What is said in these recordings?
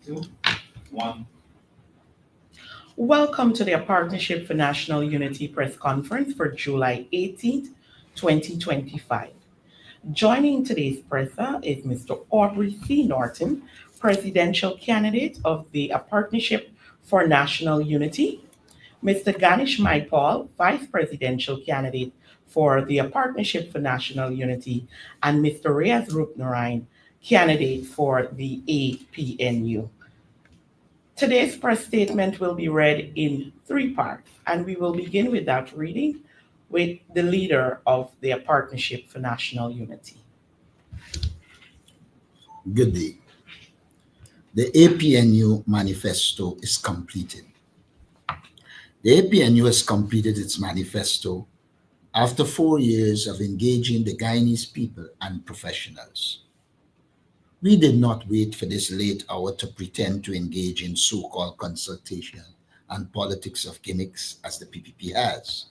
two, one. Welcome to the Partnership for National Unity press conference for July 18th, 2025. Joining today's presser is Mr. Aubrey C. Norton, presidential candidate of the Partnership for National Unity, Mr. Ganesh Maipal, vice presidential candidate for the Partnership for National Unity, and Mr. Reyes Rupnarain, candidate for the APNU. Today's press statement will be read in three parts, and we will begin with that reading with the leader of the Partnership for National Unity. Good day. The APNU manifesto is completed. The APNU has completed its manifesto after 4 years of engaging the Guyanese people and professionals. We did not wait for this late hour to pretend to engage in so-called consultation and politics of gimmicks as the PPP has.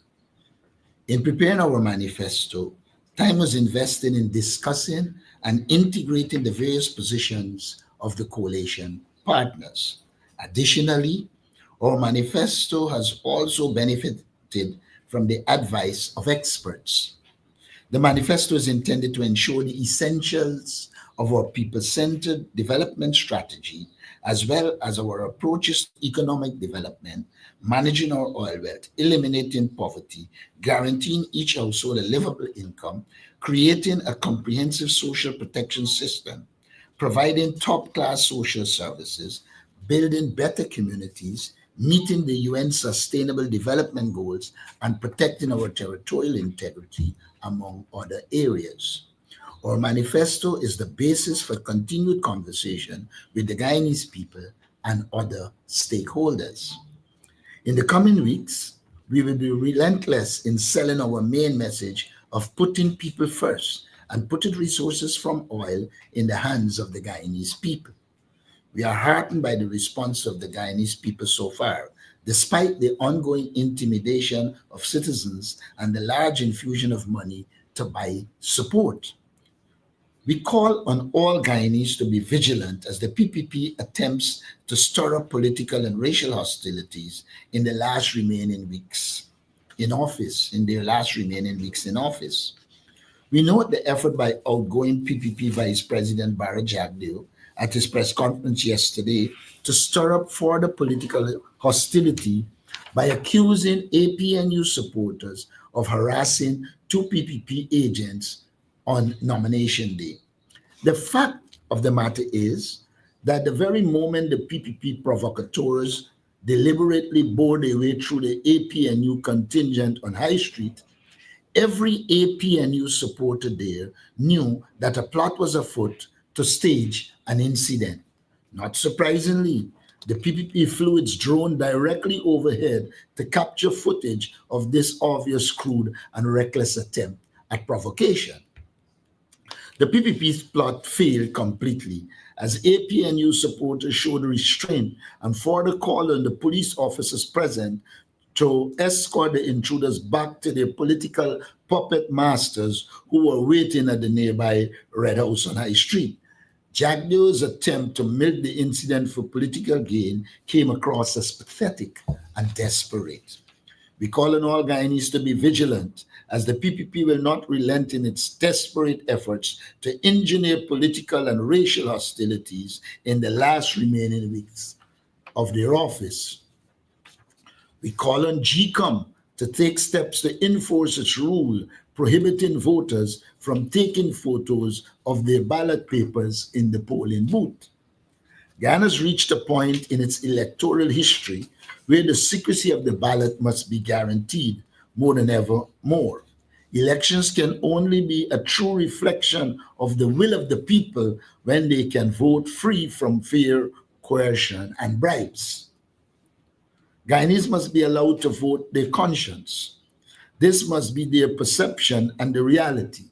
In preparing our manifesto, time was invested in discussing and integrating the various positions of the coalition partners. Additionally, our manifesto has also benefited from the advice of experts. The manifesto is intended to ensure the essentials of our people-centered development strategy, as well as our approaches to economic development, managing our oil wealth, eliminating poverty, guaranteeing each household a livable income, creating a comprehensive social protection system, providing top-class social services, building better communities, meeting the UN Sustainable Development Goals, and protecting our territorial integrity, among other areas. Our manifesto is the basis for continued conversation with the Guyanese people and other stakeholders. In the coming weeks, we will be relentless in selling our main message of putting people first and putting resources from oil in the hands of the Guyanese people. We are heartened by the response of the Guyanese people so far, despite the ongoing intimidation of citizens and the large infusion of money to buy support. We call on all Guyanese to be vigilant as the PPP attempts to stir up political and racial hostilities in their last remaining weeks in office. We note the effort by outgoing PPP Vice President Barra Jagdeo at his press conference yesterday to stir up further political hostility by accusing APNU supporters of harassing two PPP agents on nomination day. The fact of the matter is that the very moment the PPP provocateurs deliberately bore their way through the APNU contingent on High Street, every APNU supporter there knew that a plot was afoot to stage an incident. Not surprisingly, the PPP flew its drone directly overhead to capture footage of this obvious, crude, and reckless attempt at provocation. The PPP's plot failed completely as APNU supporters showed restraint and further called on the police officers present to escort the intruders back to their political puppet masters who were waiting at the nearby Red House on High Street. Jagdeo's attempt to milk the incident for political gain came across as pathetic and desperate. We call on all Guyanese to be vigilant as the PPP will not relent in its desperate efforts to engineer political and racial hostilities in the last remaining weeks of their office. We call on GCOM to take steps to enforce its rule prohibiting voters from taking photos of their ballot papers in the polling booth. Ghana's reached a point in its electoral history where the secrecy of the ballot must be guaranteed more than ever more. Elections can only be a true reflection of the will of the people when they can vote free from fear, coercion, and bribes. Guyanese must be allowed to vote their conscience. This must be their perception and the reality.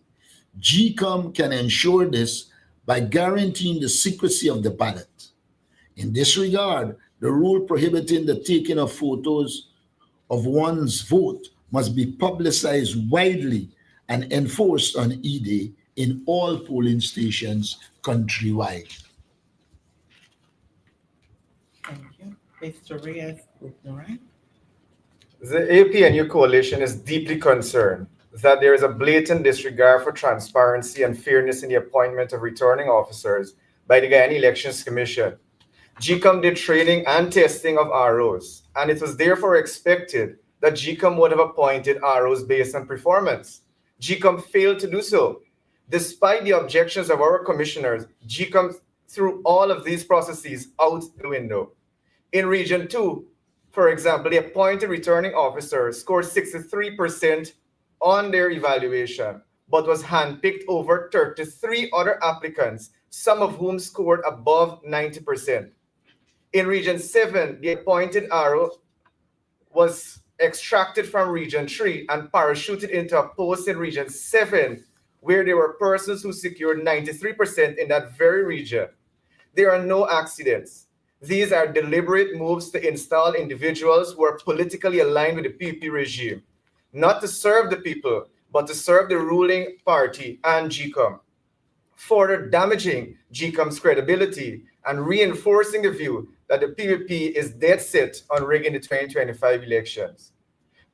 GCOM can ensure this by guaranteeing the secrecy of the ballot. In this regard, the rule prohibiting the taking of photos of one's vote must be publicized widely and enforced on E-Day in all polling stations countrywide. Thank you. Mr. Reyes Gupnaran. The APNU coalition is deeply concerned that there is a blatant disregard for transparency and fairness in the appointment of returning officers by the Guyana Elections Commission. GCOM did training and testing of ROs, and it was therefore expected that GCOM would have appointed ROs based on performance. GCOM failed to do so. Despite the objections of our commissioners, GCOM threw all of these processes out the window. In Region 2, for example, the appointed returning officer scored 63% on their evaluation, but was handpicked over 33 other applicants, some of whom scored above 90%. In Region 7, the appointed RO was extracted from Region 3 and parachuted into a post in Region 7, where there were persons who secured 93% in that very region. There are no accidents. These are deliberate moves to install individuals who are politically aligned with the PP regime, not to serve the people, but to serve the ruling party and GCOM, further damaging GCOM's credibility and reinforcing the view that the PPP is dead set on rigging the 2025 elections.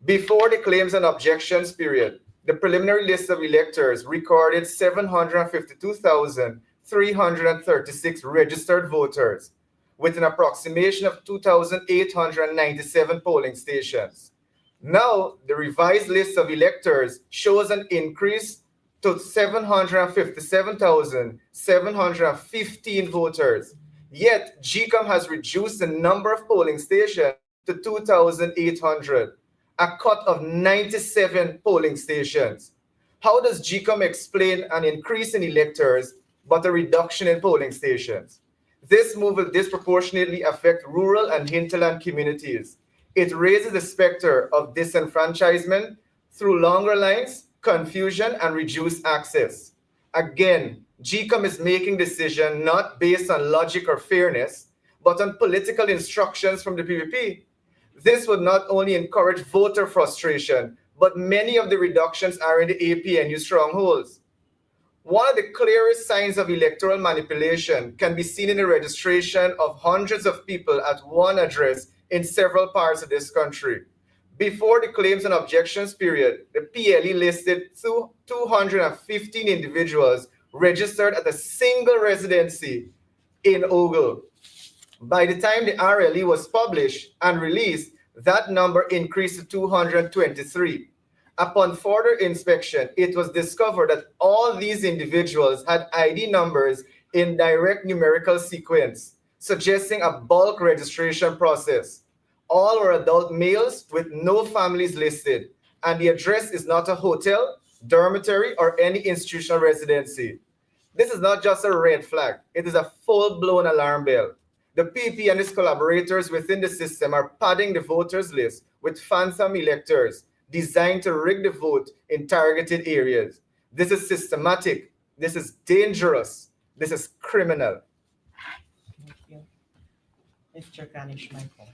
Before the claims and objections period, the preliminary list of electors recorded 752,336 registered voters, with an approximation of 2,897 polling stations. Now, the revised list of electors shows an increase to 757,715 voters. Yet, GCOM has reduced the number of polling stations to 2,800, a cut of 97 polling stations. How does GCOM explain an increase in electors but a reduction in polling stations? This move will disproportionately affect rural and hinterland communities. It raises the specter of disenfranchisement through longer lines, confusion, and reduced access. Again, GCOM is making decisions not based on logic or fairness, but on political instructions from the PPP. This would not only encourage voter frustration, but many of the reductions are in the APNU strongholds. One of the clearest signs of electoral manipulation can be seen in the registration of hundreds of people at one address in several parts of this country. Before the claims and objections period, the PLE listed 215 individuals registered at a single residency in Ogle. By the time the RLE was published and released, that number increased to 223. Upon further inspection, it was discovered that all these individuals had ID numbers in direct numerical sequence, suggesting a bulk registration process. All were adult males with no families listed, and the address is not a hotel, dormitory, or any institutional residency. This is not just a red flag, it is a full-blown alarm bell. The PP and its collaborators within the system are padding the voters list with phantom electors designed to rig the vote in targeted areas. This is systematic, this is dangerous, this is criminal. Thank you. Mr. Ganesh Michael.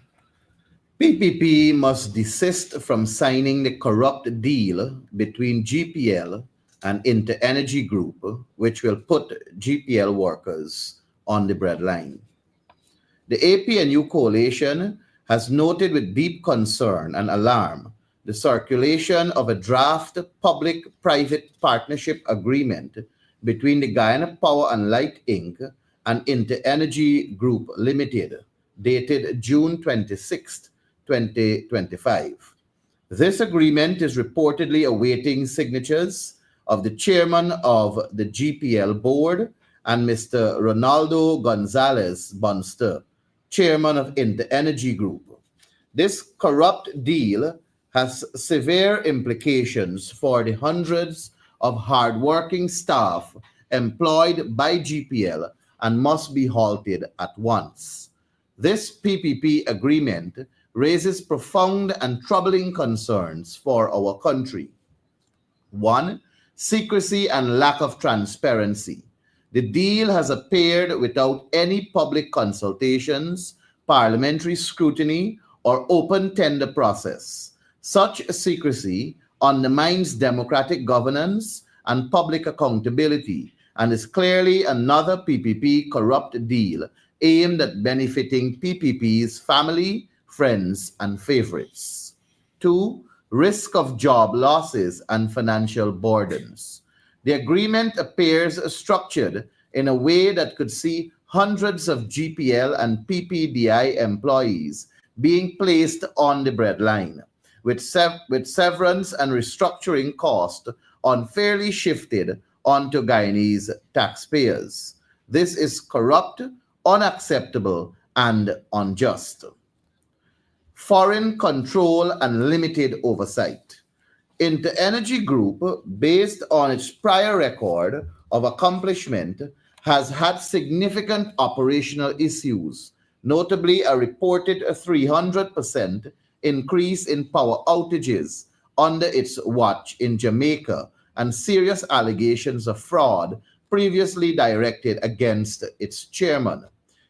PPP must desist from signing the corrupt deal between GPL and Interenergy Group, which will put GPL workers on the breadline. The APNU coalition has noted with deep concern and alarm the circulation of a draft public-private partnership agreement between the Guyana Power and Light Inc. and Interenergy Group Limited, dated June 26, 2025. This agreement is reportedly awaiting signatures of the chairman of the GPL board and Mr. Ronaldo Gonzalez Bunster, chairman of Interenergy Group. This corrupt deal has severe implications for the hundreds of hardworking staff employed by GPL and must be halted at once. This PPP agreement raises profound and troubling concerns for our country. One, secrecy and lack of transparency. The deal has appeared without any public consultations, parliamentary scrutiny, or open tender process. Such secrecy undermines democratic governance and public accountability and is clearly another PPP corrupt deal aimed at benefiting PPP's family, friends, and favorites. 2. Risk of job losses and financial burdens. The agreement appears structured in a way that could see hundreds of GPL and PPDI employees being placed on the breadline, with severance and restructuring cost unfairly shifted onto Guyanese taxpayers. This is corrupt, unacceptable, and unjust. Foreign control and limited oversight. Interenergy Group, based on its prior record of accomplishment, has had significant operational issues, notably a reported 300% increase in power outages under its watch in Jamaica and serious allegations of fraud previously directed against its chairman.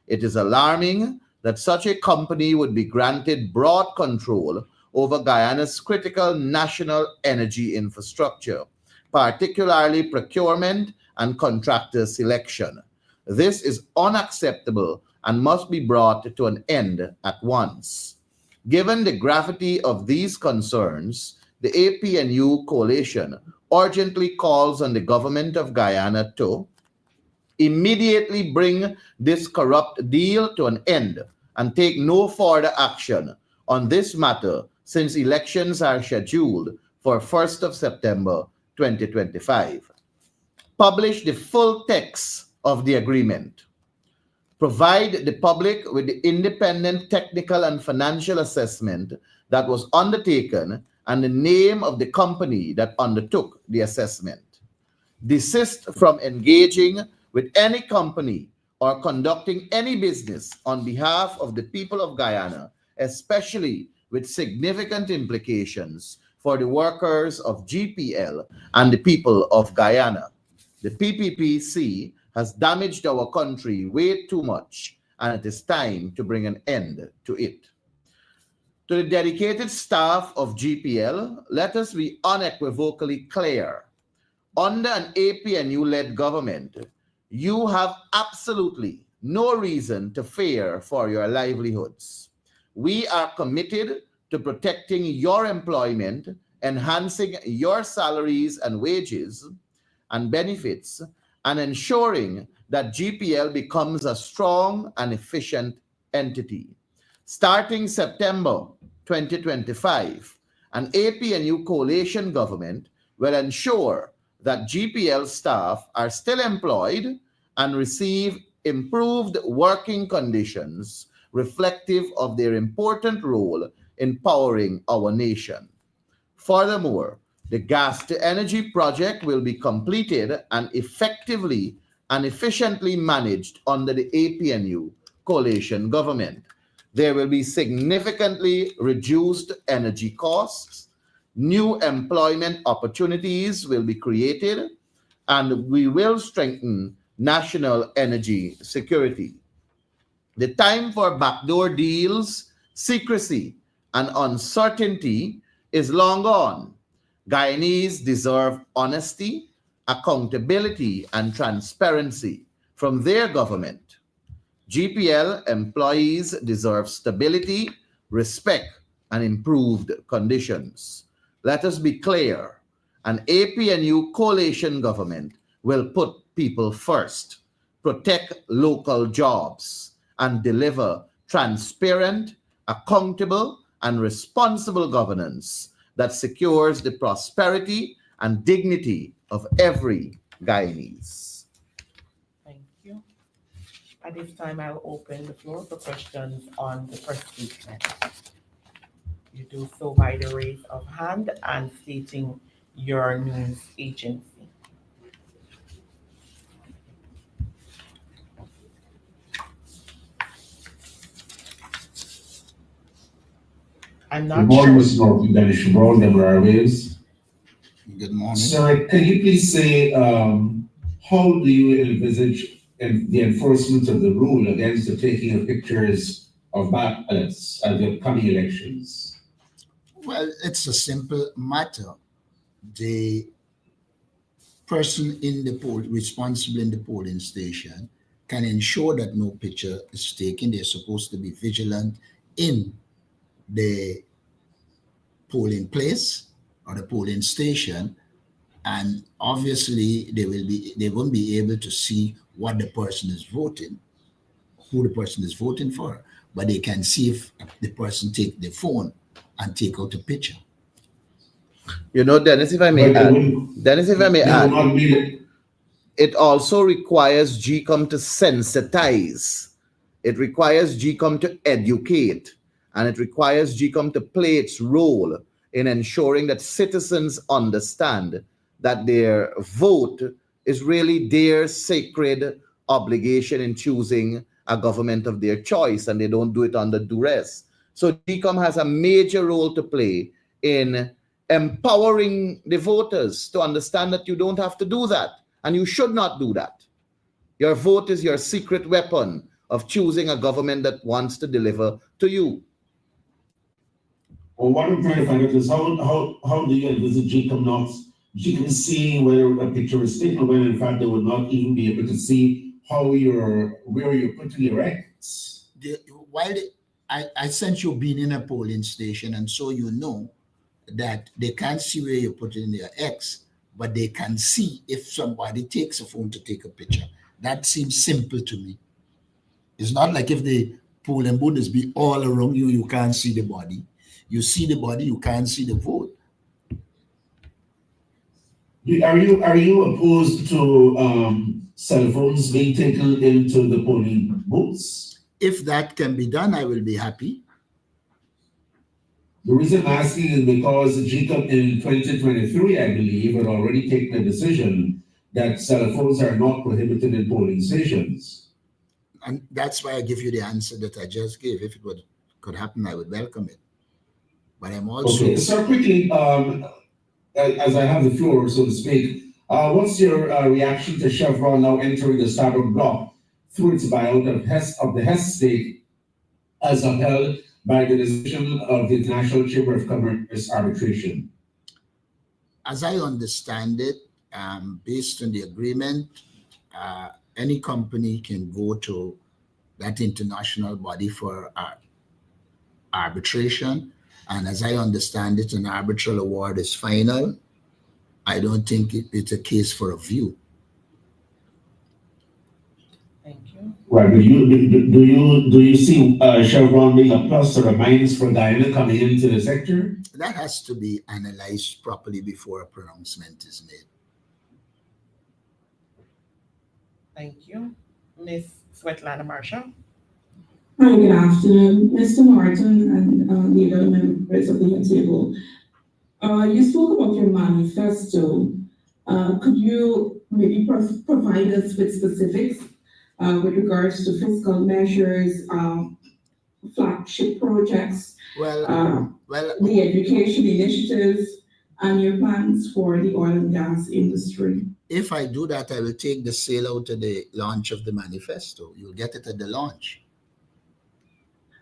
It is alarming that such a company would be granted broad control over Guyana's critical national energy infrastructure, particularly procurement and contractor selection. This is unacceptable and must be brought to an end at once. Given the gravity of these concerns, the APNU coalition urgently calls on the government of Guyana to immediately bring this corrupt deal to an end and take no further action on this matter since elections are scheduled for 1st of September 2025. Publish the full text of the agreement. Provide the public with the independent technical and financial assessment that was undertaken and the name of the company that undertook the assessment. Desist from engaging with any company or conducting any business on behalf of the people of Guyana, especially with significant implications for the workers of GPL and the people of Guyana. The PPPC has damaged our country way too much, and it is time to bring an end to it. To the dedicated staff of GPL, let us be unequivocally clear. Under an APNU-led government, you have absolutely no reason to fear for your livelihoods. We are committed to protecting your employment, enhancing your salaries and wages and benefits, and ensuring that GPL becomes a strong and efficient entity. Starting September 2025, an APNU coalition government will ensure that GPL staff are still employed and receive improved working conditions reflective of their important role in powering our nation. Furthermore, the gas-to-energy project will be completed and effectively and efficiently managed under the APNU coalition government. There will be significantly reduced energy costs, new employment opportunities will be created, and we will strengthen national energy security. The time for backdoor deals, secrecy, and uncertainty is long gone. Guyanese deserve honesty, accountability, and transparency from their government. GPL employees deserve stability, respect, and improved conditions. Let us be clear, an APNU coalition government will put people first, protect local jobs, and deliver transparent, accountable, and responsible governance that secures the prosperity and dignity of every Guyanese. Thank you. At this time, I'll open the floor for questions on the first statement. You do so by the raise of hand and stating your news agency. I'm Good not morning, sure. Mr. Norton, Dennis Shabral, Deborah Airways. Good morning. Sir, can you please say, how do you envisage the enforcement of the rule against the taking of pictures of ballots at the upcoming elections? Well, it's a simple matter. The person in the poll, responsible in the polling station, can ensure that no picture is taken. They're supposed to be vigilant in the polling place or the polling station, and obviously they won't be able to see what the person is voting, who the person is voting for, but they can see if the person take the phone and take out a picture. You know, Dennis, if I may But they add, wouldn't, Dennis, if I may they add, would not be, it also requires GCOM to sensitize. It requires GCOM to educate, and it requires GCOM to play its role in ensuring that citizens understand that their vote is really their sacred obligation in choosing a government of their choice, and they don't do it under duress. So GCOM has a major role to play in empowering the voters to understand that you don't have to do that, and you should not do that. Your vote is your secret weapon of choosing a government that wants to deliver to you. or what I'm trying to find out is how do you envisage GCOM seeing whether a picture is taken, when in fact they would not even be able to see where you're putting your eggs? I sense you being in a polling station, and so you know that they can't see where you're putting your X, but they can see if somebody takes a phone to take a picture. That seems simple to me. It's not like if the polling booth is be all around you, you can't see the body. You see the body, you can't see the vote. Are you opposed to cell phones being taken into the polling booths? If that can be done, I will be happy. The reason I'm asking is because GCOM in 2023, I believe, had already taken a decision that cell phones are not prohibited in polling stations. And that's why I give you the answer that I just gave. If it could happen, I would welcome it. But I'm also... Okay, so quickly, as I have the floor, so to speak, what's your reaction to Chevron now entering the starboard block through its buyout of the Hess stake as upheld by the decision of the International Chamber of Commerce arbitration? As I understand it, based on the agreement, any company can go to that international body for arbitration. And as I understand it, an arbitral award is final. I don't think it's a case for a view. Thank you. Right. Do you see Chevron being a plus or a minus for Guyana coming into the sector? That has to be analyzed properly before a pronouncement is made. Thank you. Ms. Svetlana Marshall. Hi, good afternoon, Mr. Martin and the other members of the table. You spoke about your manifesto. Could you maybe provide us with specifics with regards to fiscal measures, flagship projects, the education initiatives, and your plans for the oil and gas industry? If I do that, I will take the sale out at the launch of the manifesto. You'll get it at the launch.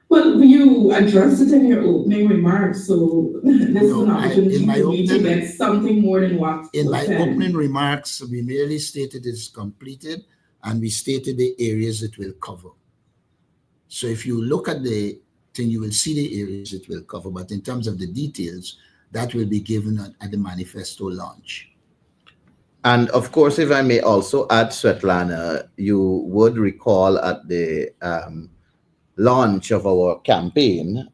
Well, you addressed it in your opening remarks, so this is an opportunity for me to get something more than what in was my said. opening remarks, we merely stated it's completed, and we stated the areas it will cover. So if you look at the thing, you will see the areas it will cover, but in terms of the details, that will be given at the manifesto launch. And of course, if I may also add, Svetlana, you would recall at the launch of our campaign,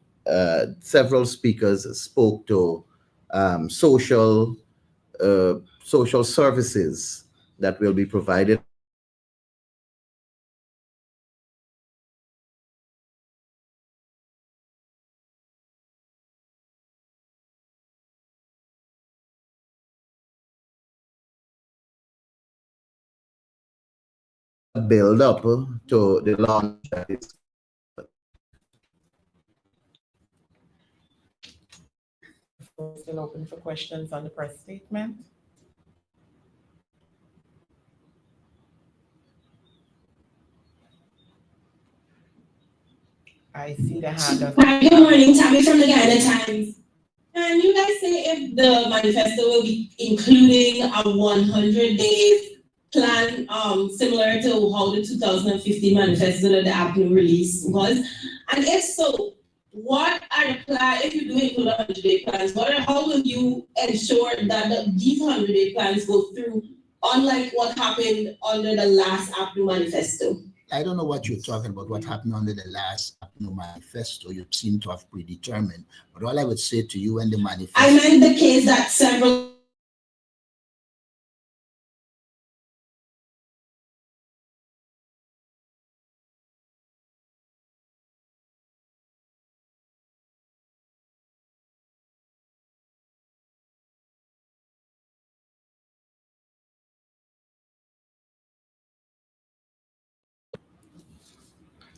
several speakers spoke to social services that will be provided. Build up to the launch that is. Still open for questions on the press statement. I see the hand of... Hi, good morning, Tammy from the Guyana Times. Can you guys say if the manifesto will be including a 100 days plan similar to how the 2015 manifesto that the Apnu release was? And if so, what are the plans, if you do include 100-day plans, how will you ensure that these 100-day plans go through, unlike what happened under the last Apnu manifesto? I don't know what you're talking about, what happened under the last Apnu manifesto. You seem to have predetermined. But all I would say to you, when the manifesto... I meant the case that several...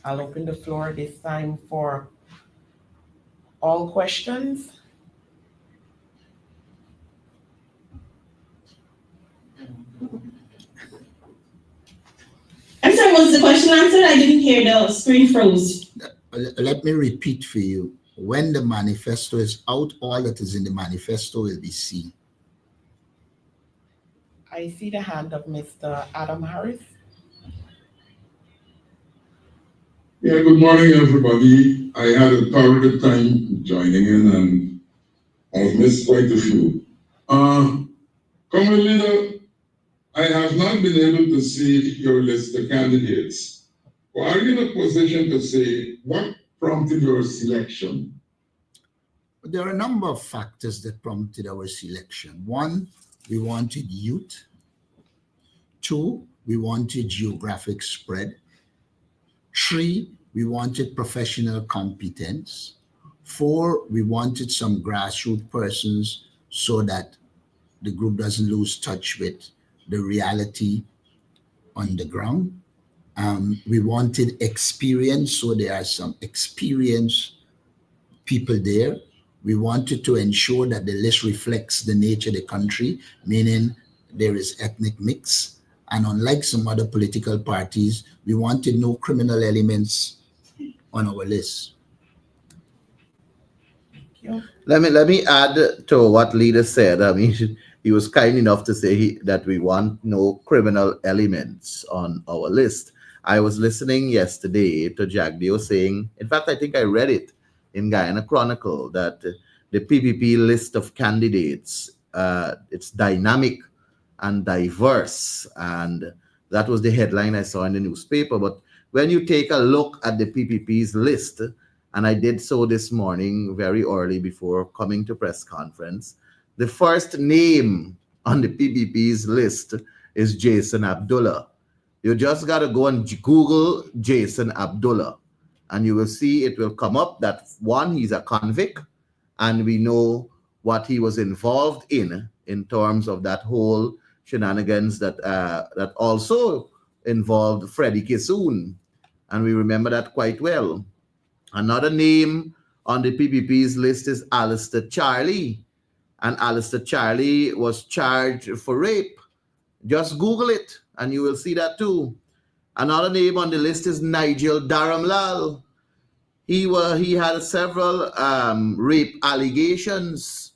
I'll open the floor this time for all questions. I'm sorry, was the question answered? I didn't hear, the screen froze. Let me repeat for you. When the manifesto is out, all that is in the manifesto will be seen. I see the hand of Mr. Adam Harris. Yeah, good morning, everybody. I had a terrible time joining in and I've missed quite a few. Common Leader, I have not been able to see your list of candidates. Well, are you in a position to say what prompted your selection? There are a number of factors that prompted our selection. One, we wanted youth. Two, we wanted geographic spread. Three, we wanted professional competence. Four, we wanted some grassroots persons so that the group doesn't lose touch with the reality on the ground. We wanted experience, so there are some experienced people there. We wanted to ensure that the list reflects the nature of the country, meaning there is ethnic mix. And unlike some other political parties, we wanted no criminal elements on our list. Let me add to what leader said. I mean, he was kind enough to say that we want no criminal elements on our list. I was listening yesterday to Jagdeo saying, in fact, I think I read it in Guyana Chronicle, that the PPP list of candidates, it's dynamic and diverse. And that was the headline I saw in the newspaper. But when you take a look at the PPP's list, and I did so this morning very early before coming to press conference, the first name on the PPP's list is Jason Abdullah. You just got to go and Google Jason Abdullah, and you will see it will come up that one, he's a convict, and we know what he was involved in terms of that whole shenanigans that that also involved Freddie Kissoon, and we remember that quite well. Another name on the PPP's list is Alistair Charlie, and Alistair Charlie was charged for rape. Just Google it, and you will see that too. Another name on the list is Nigel Dharamlal. He had several rape allegations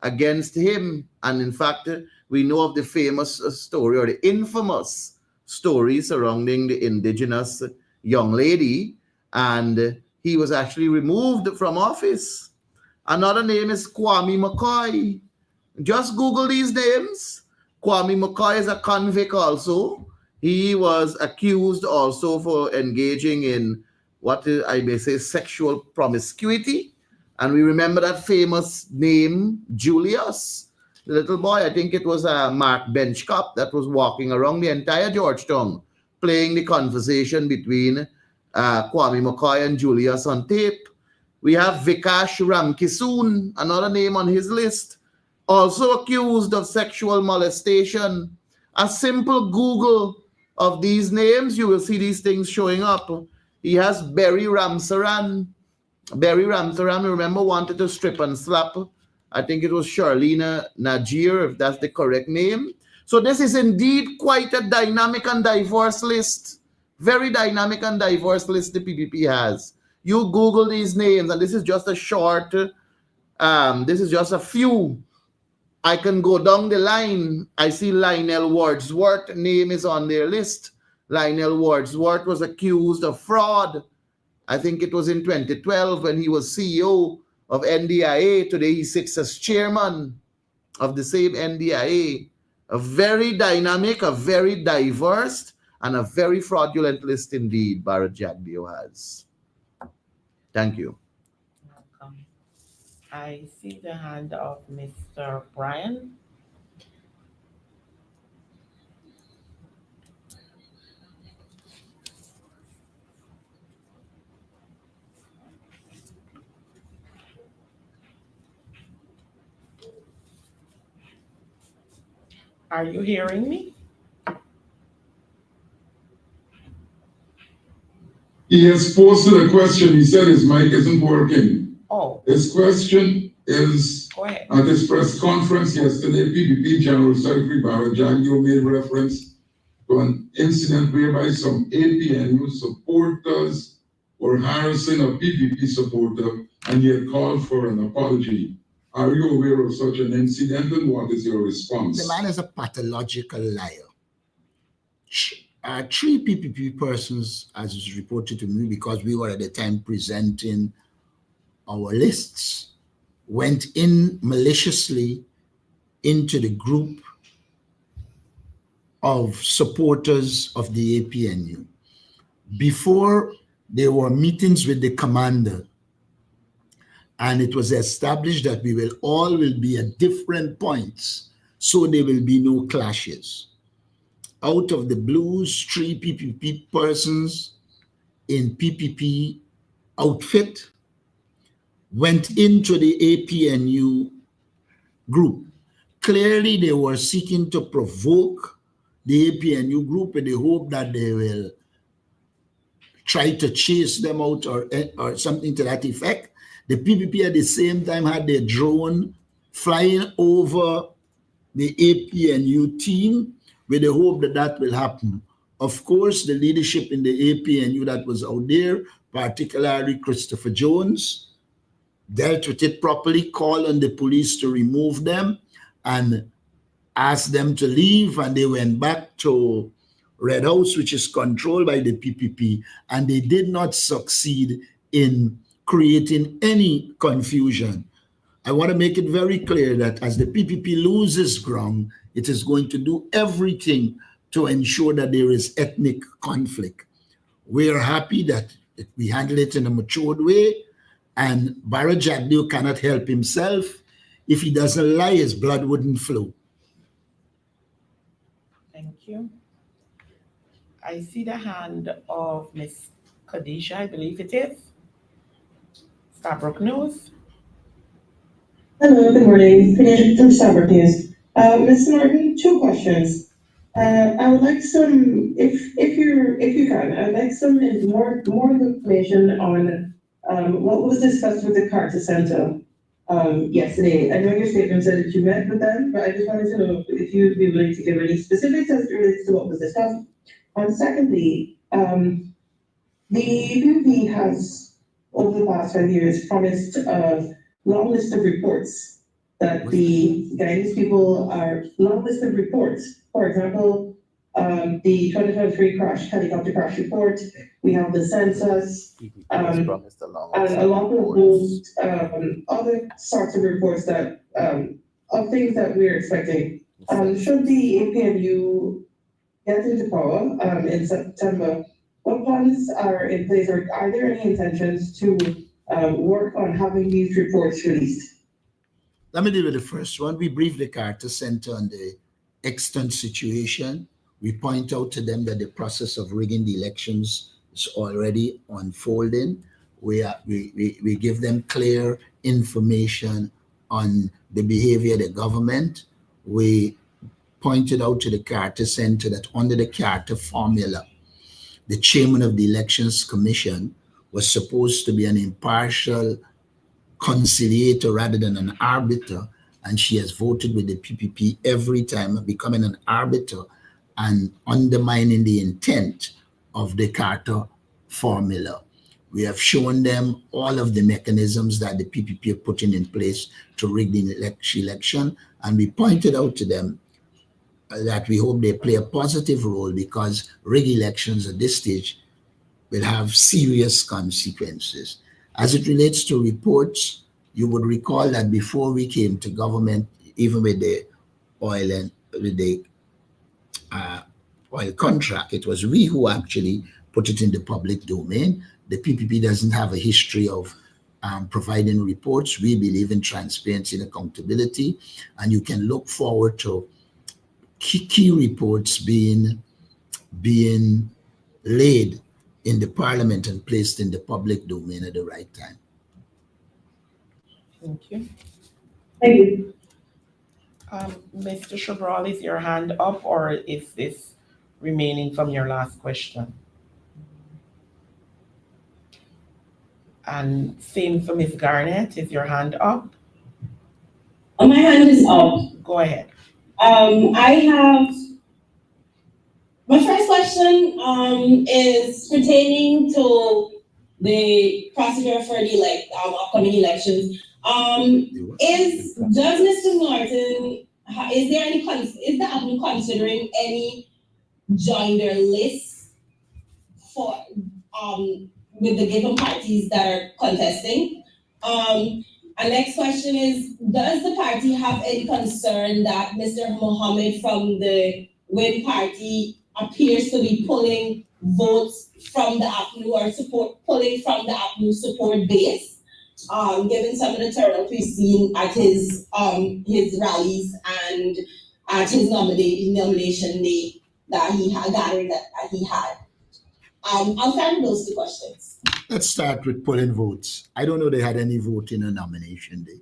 against him, and in fact, we know of the famous story, or the infamous story, surrounding the indigenous young lady, and he was actually removed from office. Another name is Kwame McCoy. Just Google these names. Kwame McCoy is a convict also. He was accused also for engaging in what I may say sexual promiscuity. And we remember that famous name, Julius, the little boy. I think it was Mark Benchcop that was walking around the entire Georgetown playing the conversation between Kwame McCoy and Julius on tape. We have Vikash Ramkissoon, another name on his list, also accused of sexual molestation. A simple Google of these names, you will see these things showing up. He has Berry Ramsaran. Berry Ramsaran, remember, wanted to strip and slap, I think it was Charlena Najir, if that's the correct name. So this is indeed quite a dynamic and diverse list. Very dynamic and diverse list the PPP has. You Google these names, and this is just a short, this is just a few I can go down the line. I see Lionel Wordsworth name is on their list. Lionel Wordsworth was accused of fraud. I think it was in 2012 when he was CEO of NDIA. Today he sits as chairman of the same NDIA. A very dynamic, a very diverse, and a very fraudulent list indeed Bharat Jagdeo has. Thank you. Welcome. I see the hand of Mr. Brian. Are you hearing me? He has posted a question. He said his mic isn't working. Oh, His question is, go ahead. at his press conference yesterday, PPP General Secretary Bharat Jagdeo made reference to an incident whereby some APNU supporters were harassing a PPP supporter, and he had called for an apology. Are you aware of such an incident, and what is your response? The man is a pathological liar. Three PPP persons, as is reported to me, because we were at the time presenting our lists, went in maliciously into the group of supporters of the APNU. Before, there were meetings with the commander, and it was established that we will all be at different points, so there will be no clashes. Out of the blues, three PPP persons in PPP outfit went into the APNU group. Clearly, they were seeking to provoke the APNU group in the hope that they will try to chase them out or something to that effect. The PPP at the same time had their drone flying over the APNU team with the hope that that will happen. Of course, the leadership in the APNU that was out there, particularly Christopher Jones, dealt with it properly, called on the police to remove them and asked them to leave, and they went back to Red House, which is controlled by the PPP, and they did not succeed in creating any confusion. I want to make it very clear that as the PPP loses ground, it is going to do everything to ensure that there is ethnic conflict. We are happy that we handle it in a matured way, and Bharat Jagdeo cannot help himself. If he doesn't lie, his blood wouldn't flow. Thank you. I see the hand of Miss Khadija, I believe it is. Starbrook News. Hello, good morning. Khadija from Starbrook News. Ms. Norton, two questions. I would like some, if you can, I'd like some more information on what was discussed with the Carter Center yesterday. I know your statement said that you met with them, but I just wanted to know if you'd be willing to give any specifics as it relates to what was discussed. And secondly, the PPP has, over the past 5 years, promised a long list of reports that the guidance people are, long list of reports. For example, the 2023 helicopter crash report, we have the census, and a lot of those other sorts of reports that, of things that we're expecting. Should the APNU get into power in September, what plans are in place, or are there any intentions to work on having these reports released? Let me deal with the first one. We briefed the Carter Center on the extant situation. We point out to them that the process of rigging the elections is already unfolding. We give them clear information on the behavior of the government. We pointed out to the Carter Center that under the Carter formula, the chairman of the Elections Commission was supposed to be an impartial conciliator rather than an arbiter, and she has voted with the PPP every time, becoming an arbiter and undermining the intent of the Carter formula. We have shown them all of the mechanisms that the PPP are putting in place to rig the election. And we pointed out to them that we hope they play a positive role, because rig elections at this stage will have serious consequences. As it relates to reports, you would recall that before we came to government, even with the oil and with the oil contract, it was we who actually put it in the public domain. The PPP doesn't have a history of providing reports. We believe in transparency and accountability, and you can look forward to key reports being laid in the parliament and placed in the public domain at the right time. Thank you. Thank you. Mr. Cabral, is your hand up, or is this remaining from your last question? And same for Ms. Garnett, is your hand up? My hand is up. Go ahead. My first question is pertaining to the procedure for the upcoming elections. Does Mr. Norton, is the Apnu considering any joiner lists for with the given parties that are contesting? Our next question is, does the party have any concern that Mr. Mohammed from the WIN party appears to be pulling votes from the Apnu or pulling from the Apnu support base? Given some of the turnout we've seen at his rallies and at his nomination day that he had gathered that he had. I'll start with those two questions. Let's start with polling votes. I don't know they had any vote in a nomination day.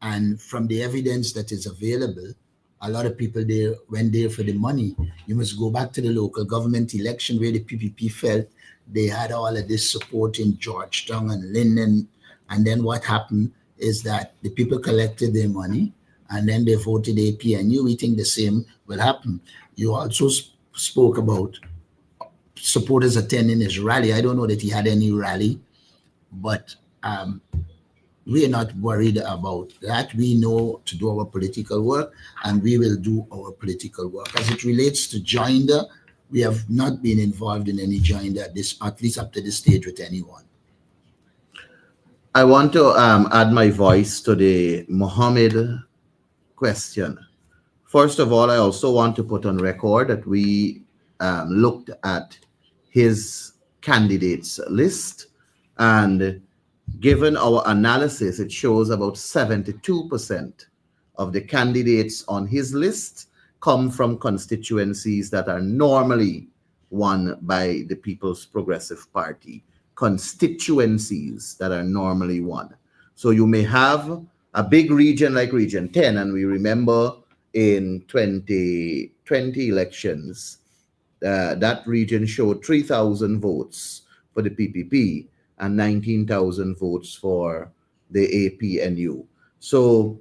And from the evidence that is available, a lot of people there went there for the money. You must go back to the local government election where the PPP felt they had all of this support in Georgetown and Linden. And then what happened is that the people collected their money and then they voted APNU. We think the same will happen. You also spoke about supporters attending his rally. I don't know that he had any rally, but we are not worried about that. We know to do our political work, and we will do our political work. As it relates to joinder, we have not been involved in any joinder at least up to this stage with anyone. I want to add my voice to the Mohammed question. First of all, I also want to put on record that we looked at his candidates list, and given our analysis, it shows about 72% of the candidates on his list come from constituencies that are normally won by the People's Progressive Party. Constituencies that are normally won. So you may have a big region like Region 10, and we remember in 2020 elections, that region showed 3,000 votes for the PPP and 19,000 votes for the APNU. So,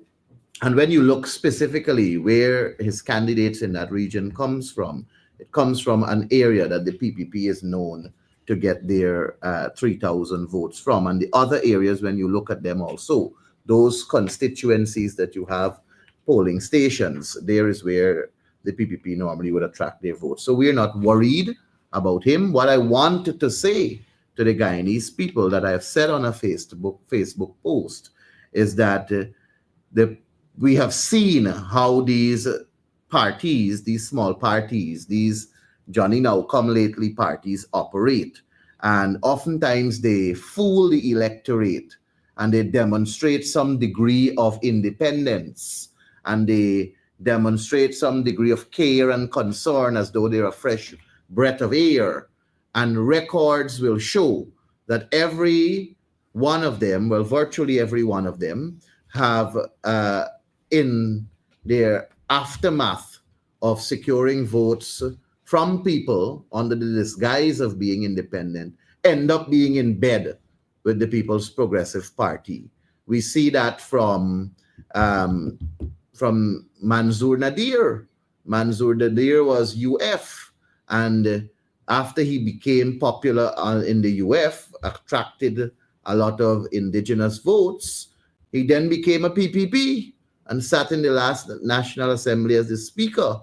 and when you look specifically where his candidates in that region comes from, it comes from an area that the PPP is known to get their 3,000 votes from. And the other areas, when you look at them also, those constituencies that you have polling stations, there is where the PPP normally would attract their votes. So we're not worried about him. What I wanted to say to the Guyanese people that I have said on a Facebook post is that we have seen how these parties, these small parties, these Johnny Now Come Lately parties operate. And oftentimes they fool the electorate and they demonstrate some degree of independence and they demonstrate some degree of care and concern as though they're a fresh breath of air. And records will show that every one of them, well, virtually every one of them, have in their aftermath of securing votes from people under the disguise of being independent, end up being in bed with the People's Progressive Party. We see that from Manzoor Nadir. Manzoor Nadir was UF, and after he became popular in the UF, attracted a lot of indigenous votes, he then became a PPP and sat in the last National Assembly as the Speaker.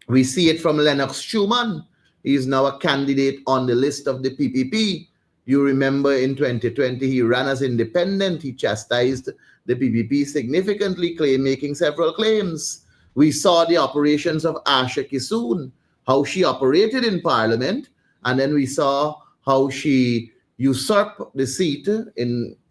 We see it from Lennox Schumann. He is now a candidate on the list of the PPP. You remember in 2020, he ran as independent. He chastised the PPP significantly, making several claims. We saw the operations of Asha Kisoon, how she operated in Parliament, and then we saw how she usurped the seat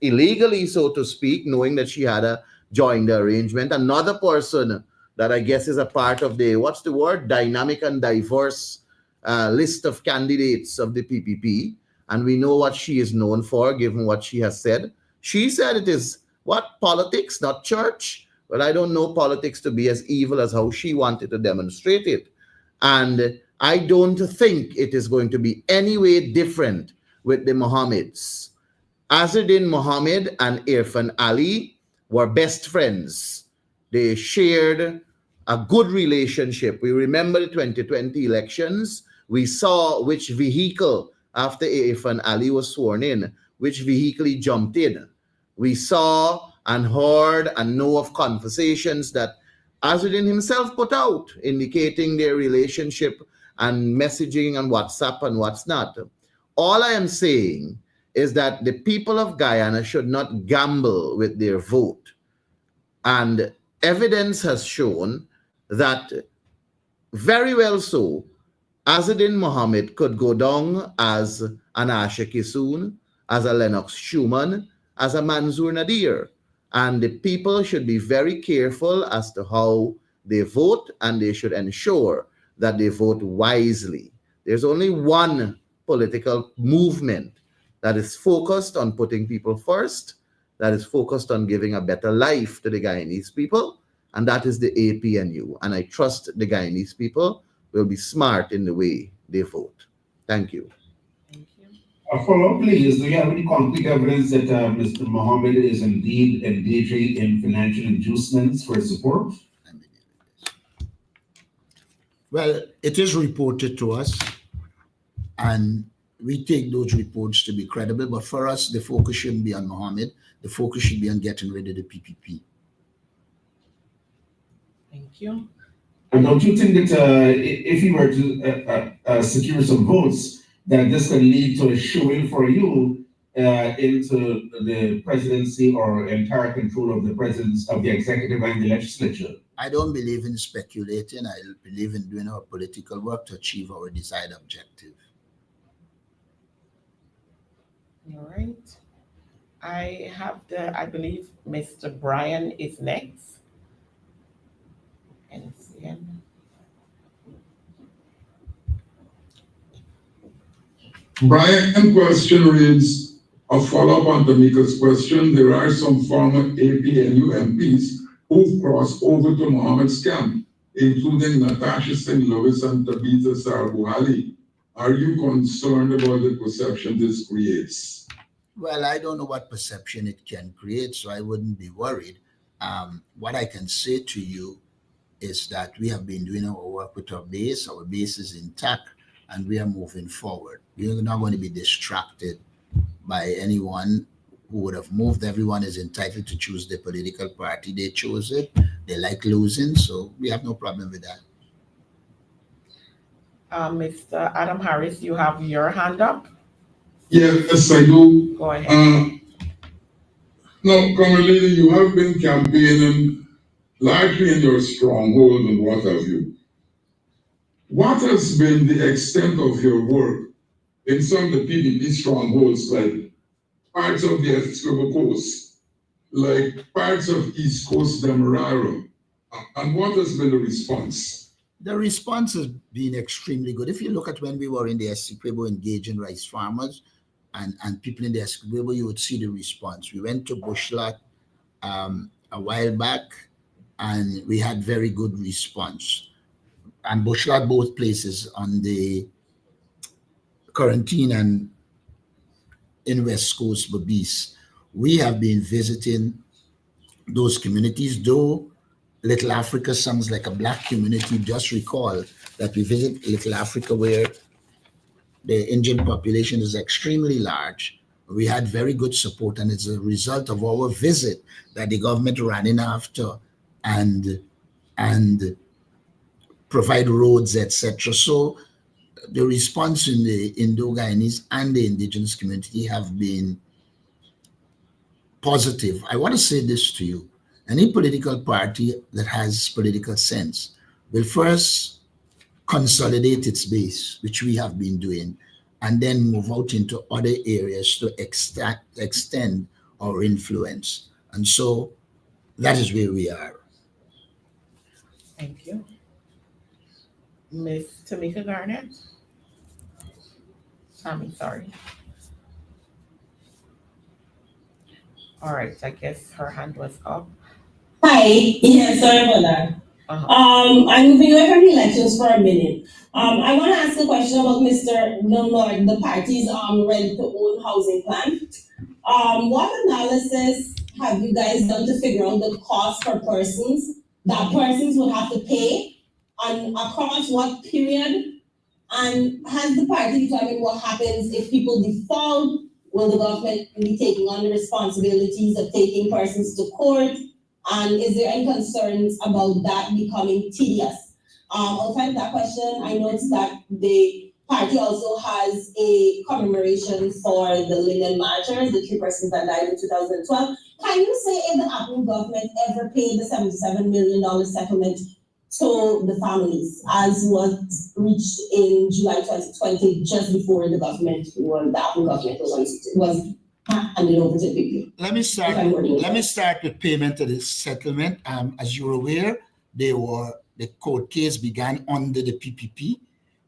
illegally, so to speak, knowing that she had joined the arrangement. Another person that I guess is a part of the, what's the word, dynamic and diverse list of candidates of the PPP. And we know what she is known for, given what she has said. She said it is, what, politics, not church? Well, I don't know politics to be as evil as how she wanted to demonstrate it. And I don't think it is going to be any way different with the Mohammeds. Azzuddin Mohammed and Irfan Ali were best friends. They shared a good relationship. We remember the 2020 elections. We saw which vehicle, after Irfan Ali was sworn in, which vehicle he jumped in. We saw and heard and know of conversations that Azzuddin himself put out, indicating their relationship and messaging on WhatsApp and what's not. All I am saying is that the people of Guyana should not gamble with their vote. And evidence has shown that very well so, Azzuddin Mohammed could go down as an Asha Kisoon, as a Lennox Schumann, as a Manzoor Nadir. And the people should be very careful as to how they vote, and they should ensure that they vote wisely. There's only one political movement that is focused on putting people first, that is focused on giving a better life to the Guyanese people, and that is the APNU. And I trust the Guyanese people will be smart in the way they vote. Thank you. Thank you. A follow-up, please. Do you have any concrete evidence that Mr. Mohammed is indeed engaging in financial inducements for support? Well, it is reported to us, and we take those reports to be credible. But for us, the focus shouldn't be on Mohammed. The focus should be on getting rid of the PPP. Thank you. And don't you think that if you were to secure some votes, that this can lead to a shoo-in for you into the presidency or entire control of the presidents of the executive and the legislature? I don't believe in speculating. I believe in doing our political work to achieve our desired objective. All right. I believe Mr. Brian is next. NCN. Brian, question reads, a follow-up on Tamika's question. There are some former APNU MPs who've crossed over to Mohammed's camp, including Natasha St. Louis and Tabitha Sarbuhali. Are you concerned about the perception this creates? Well, I don't know what perception it can create, so I wouldn't be worried. What I can say to you is that we have been doing our work with our base. Our base is intact, and we are moving forward. We're not going to be distracted by anyone who would have moved. Everyone is entitled to choose the political party they chose it. They like losing, so we have no problem with that. Mr. Adam Harris, you have your hand up. Yes, I do. Go ahead. Now, Comrade Leader, you have been campaigning largely in your stronghold and what have you. What has been the extent of your work in some of the PPP strongholds, like parts of the Essequibo Coast, like parts of East Coast Demerara, and what has been the response? The response has been extremely good. If you look at when we were in the Essequibo engaging rice farmers and people in the Essequibo, you would see the response. We went to Bushlat a while back, and we had very good response. And Bushlat, both places on the quarantine and in West Coast Babis. We have been visiting those communities, though Little Africa sounds like a Black community. Just recall that we visit Little Africa where the Indian population is extremely large. We had very good support, and it's a result of our visit that the government ran in after and provide roads, etc. So the response in the Indo-Guyanese and the indigenous community have been positive. I want to say this to you. Any political party that has political sense will first consolidate its base, which we have been doing, and then move out into other areas to extend our influence. And so that is where we are. Thank you. Ms. Tamika Garnett? Sorry. All right, I guess her hand was up. Hi, yeah, sorry about that. I'm moving away from the elections for a minute. I want to ask a question about Mr. Nord, the party's rent to own housing plan. What analysis have you guys done to figure out the cost for persons that persons would have to pay and across what period? And has the party determined what happens if people default? Will the government be taking on the responsibilities of taking persons to court? And is there any concerns about that becoming tedious? Outside of that question, I noticed that the party also has a commemoration for the Linden marchers, the 3 persons that died in 2012. Can you say if the Apnu government ever paid the $77 million settlement to the families, as was reached in July 2020, just before the government, the Apnu government was handed over to the people? Let me start with payment of this settlement. As you're aware, the court case began under the PPP.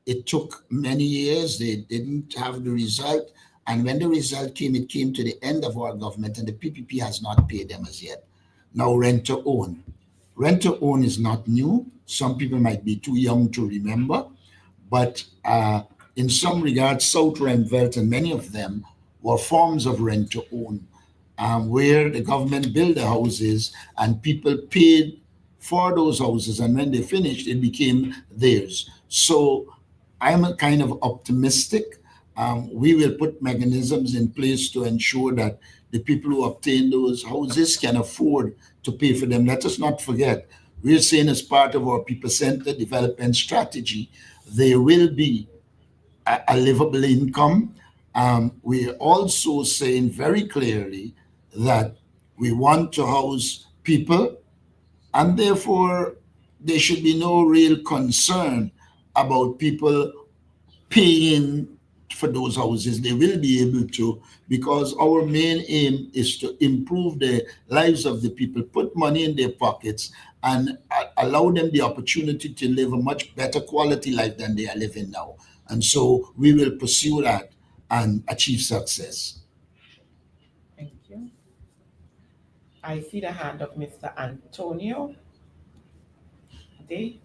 It took many years. They didn't have the result. And when the result came, it came to the end of our government, and the PPP has not paid them as yet. Now, rent to own. Rent to own is not new. Some people might be too young to remember, but in some regards, South Rempvelt and many of them were forms of rent to own, where the government built the houses and people paid for those houses, and when they finished, it became theirs. So I'm kind of optimistic. We will put mechanisms in place to ensure that the people who obtain those houses can afford to pay for them. Let us not forget, we're saying as part of our people-centered development strategy, there will be a livable income. We're also saying very clearly that we want to house people, and therefore there should be no real concern about people paying for those houses. They will be able to, because our main aim is to improve the lives of the people, put money in their pockets, and allow them the opportunity to live a much better quality life than they are living now. And so we will pursue that and achieve success. Thank you. I see the hand of Mr. Antonio Day.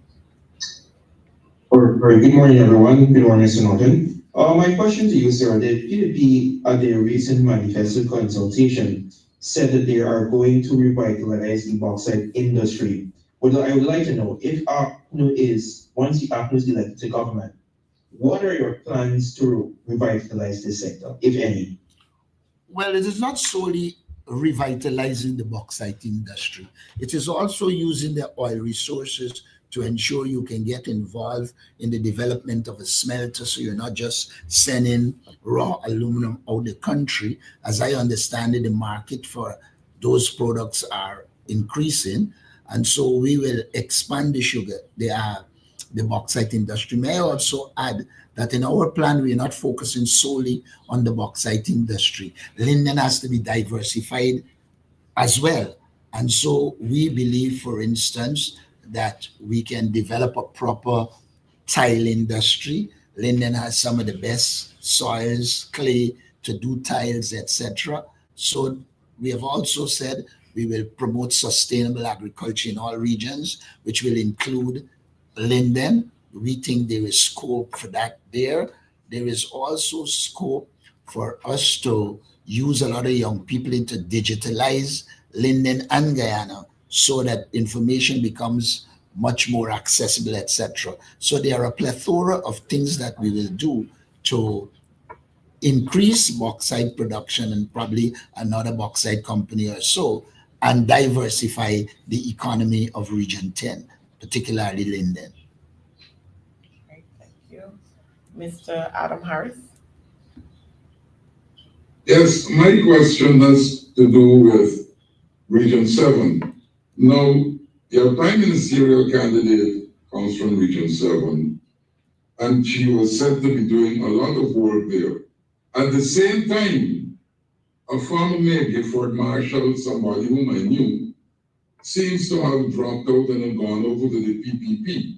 Good morning, everyone. Good morning, Mr. Norton. My question to you, sir, the PDP at their recent manifesto consultation said that they are going to revitalize the bauxite industry. I would like to know if Apnu once Apnu is elected to government, what are your plans to revitalize this sector, if any? Well, it is not solely revitalizing the bauxite industry. It is also using the oil resources to ensure you can get involved in the development of a smelter, so you're not just sending raw aluminum out the country. As I understand it, the market for those products are increasing, and so we will expand the bauxite industry. May I also add that in our plan, we're not focusing solely on the bauxite industry. Linden has to be diversified as well. And so we believe, for instance, that we can develop a proper tile industry. Linden has some of the best soils, clay to do tiles, etc. So we have also said we will promote sustainable agriculture in all regions, which will include Linden. We think there is scope for that there. There is also scope for us to use a lot of young people to digitalize Linden and Guyana, so that information becomes much more accessible, etc. So there are a plethora of things that we will do to increase bauxite production and probably another bauxite company or so, and diversify the economy of Region 10, particularly Linden. Great, thank you. Mr. Adam Harris? Yes, my question has to do with Region 7. Now, your prime ministerial candidate comes from Region 7, and she was said to be doing a lot of work there. At the same time, a former mayor, Gifford Marshall, somebody whom I knew, seems to have dropped out and have gone over to the PPP.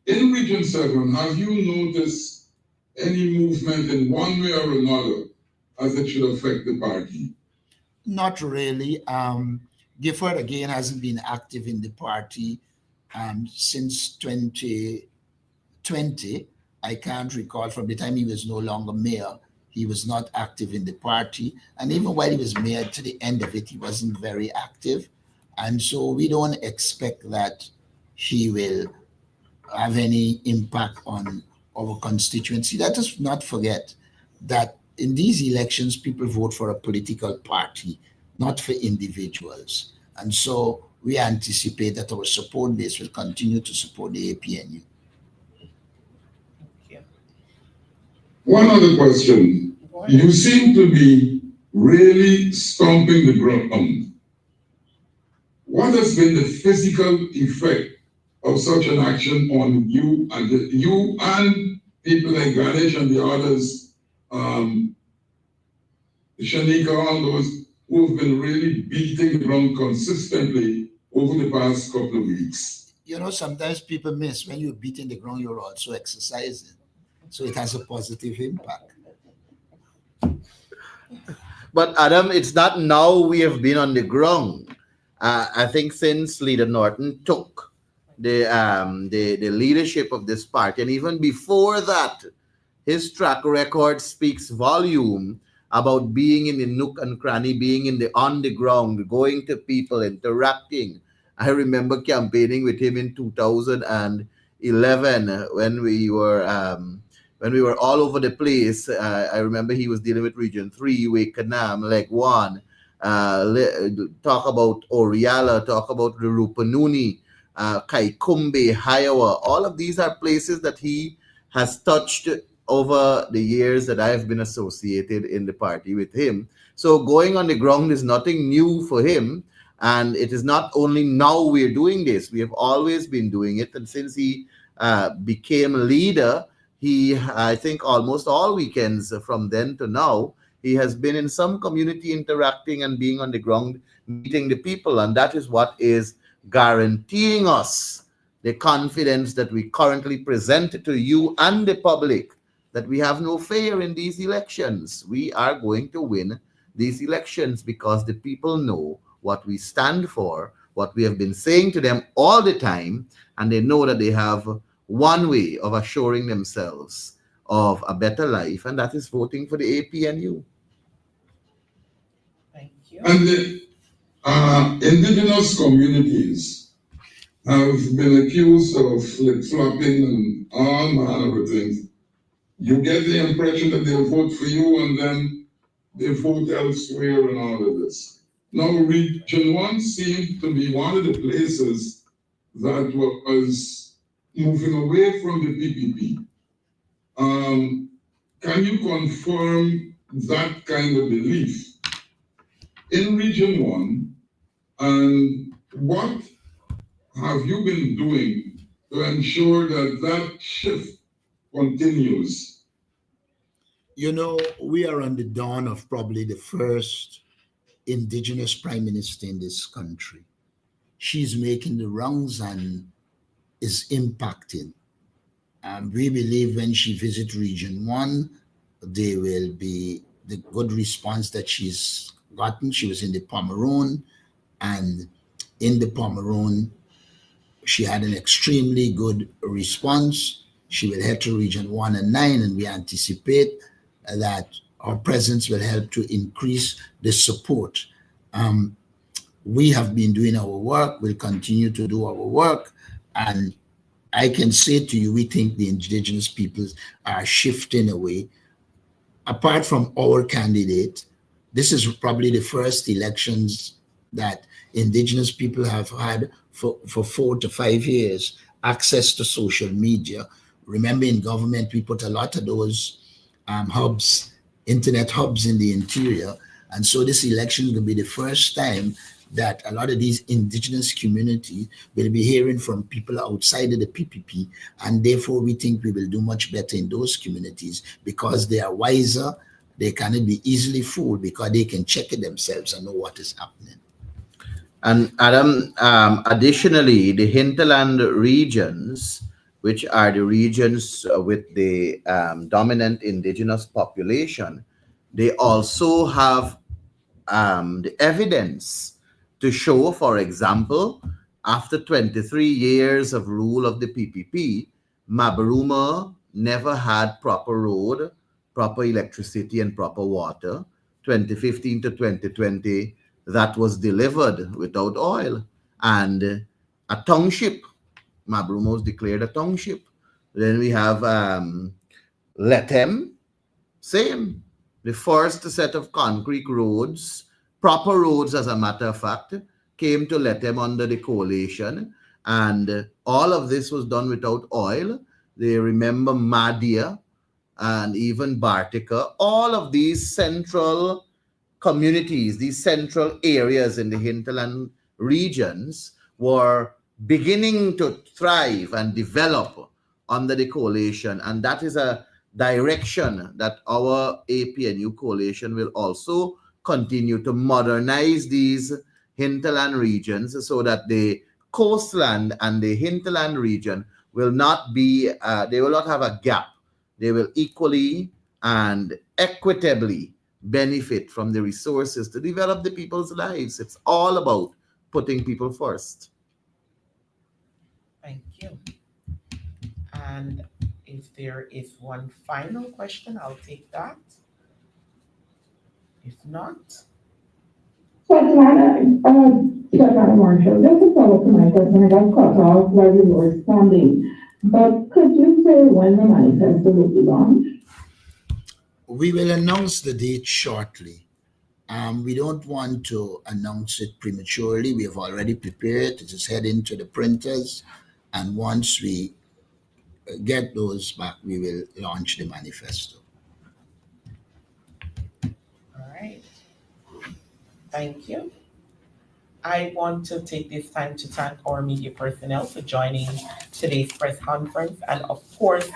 In Region 7, have you noticed any movement in one way or another as it should affect the party? Not really. Gifford, again, hasn't been active in the party since 2020. I can't recall, from the time he was no longer mayor, he was not active in the party. And even while he was mayor, to the end of it, he wasn't very active. And so we don't expect that he will have any impact on our constituency. Let us not forget that in these elections, people vote for a political party, not for individuals. And so we anticipate that our support base will continue to support the APNU. One other question. You seem to be really stomping the ground. What has been the physical effect of such an action on you and people like Ganesh and the others, Shanika, all those who have been really beating the ground consistently over the past couple of weeks? You know, sometimes people miss when you're beating the ground, you're also exercising. So it has a positive impact. But Adam, it's not now we have been on the ground. I think since Leader Norton took the leadership of this party, and even before that, his track record speaks volume about being in the nook and cranny, being on the ground, going to people, interacting. I remember campaigning with him in 2011 when we were all over the place. I remember he was dealing with Region 3, Wakenham, Leg 1, talk about Oriala, talk about the Rupununi, Kaikumbe, Hiowa. All of these are places that he has touched over the years that I've been associated in the party with him. So going on the ground is nothing new for him. And it is not only now we're doing this, we have always been doing it. And since he became leader, I think almost all weekends from then to now, he has been in some community interacting and being on the ground, meeting the people. And that is what is guaranteeing us the confidence that we currently present to you and the public, that we have no fear in these elections. We are going to win these elections because the people know what we stand for, what we have been saying to them all the time, and they know that they have one way of assuring themselves of a better life, and that is voting for the APNU. Thank you. And the indigenous communities have been accused of flip-flopping and all manner of things. You get the impression that they'll vote for you and then they vote elsewhere and all of this. Now, Region 1 seemed to be one of the places that was moving away from the PPP. Can you confirm that kind of belief in Region 1? And what have you been doing to ensure that that shift continues? You know, we are on the dawn of probably the first indigenous prime minister in this country. She's making the rounds and is impacting. We believe when she visits Region 1, there will be the good response that she's gotten. She was in the Pomeroon, and in the Pomeroon, she had an extremely good response. She will head to Region 1 and 9, and we anticipate that our presence will help to increase the support. We have been doing our work, we'll continue to do our work, and I can say to you, we think the indigenous peoples are shifting away. Apart from our candidate, this is probably the first elections that indigenous people have had for 4 to 5 years access to social media. Remember, in government, we put a lot of those hubs, internet hubs in the interior. And so this election will be the first time that a lot of these indigenous communities will be hearing from people outside of the PPP. And therefore, we think we will do much better in those communities because they are wiser. They cannot be easily fooled because they can check it themselves and know what is happening. And Adam, additionally, the hinterland regions, which are the regions with the dominant indigenous population, they also have the evidence to show, for example, after 23 years of rule of the PPP, Mabaruma never had proper road, proper electricity, and proper water. 2015 to 2020, that was delivered without oil. And a township, Mabaruma was declared a township. Then we have Letem, same. The first set of concrete roads, proper roads as a matter of fact, came to Letem under the coalition. And all of this was done without oil. They remember Madia and even Bartica. All of these central communities, these central areas in the hinterland regions were beginning to thrive and develop under the coalition. And that is a direction that our APNU coalition will also continue to modernize these hinterland regions so that the coastland and the hinterland region will not be, they will not have a gap. They will equally and equitably benefit from the resources to develop the people's lives. It's all about putting people first. Thank you. And if there is one final question, I'll take that. If not, So, Joanna Marshall, just to follow up to my question, I got cut off while you were responding. But could you say when the manifesto will be launched? We will announce the date shortly. We don't want to announce it prematurely. We have already prepared. It is heading to the printers. And once we get those back, we will launch the manifesto. all right. Thank you. I want to take this time to thank our media personnel for joining today's press conference, and of course,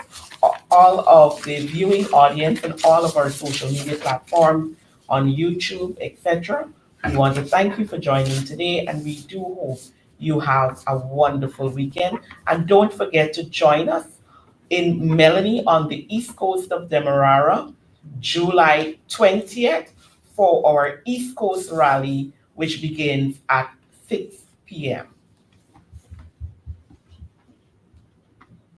all of the viewing audience and all of our social media platforms on YouTube, etc. We want to thank you for joining today, and we do hope you have a wonderful weekend. And don't forget to join us in Melanie on the east coast of Demerara, July 20th, for our East Coast Rally, which begins at 6 p.m.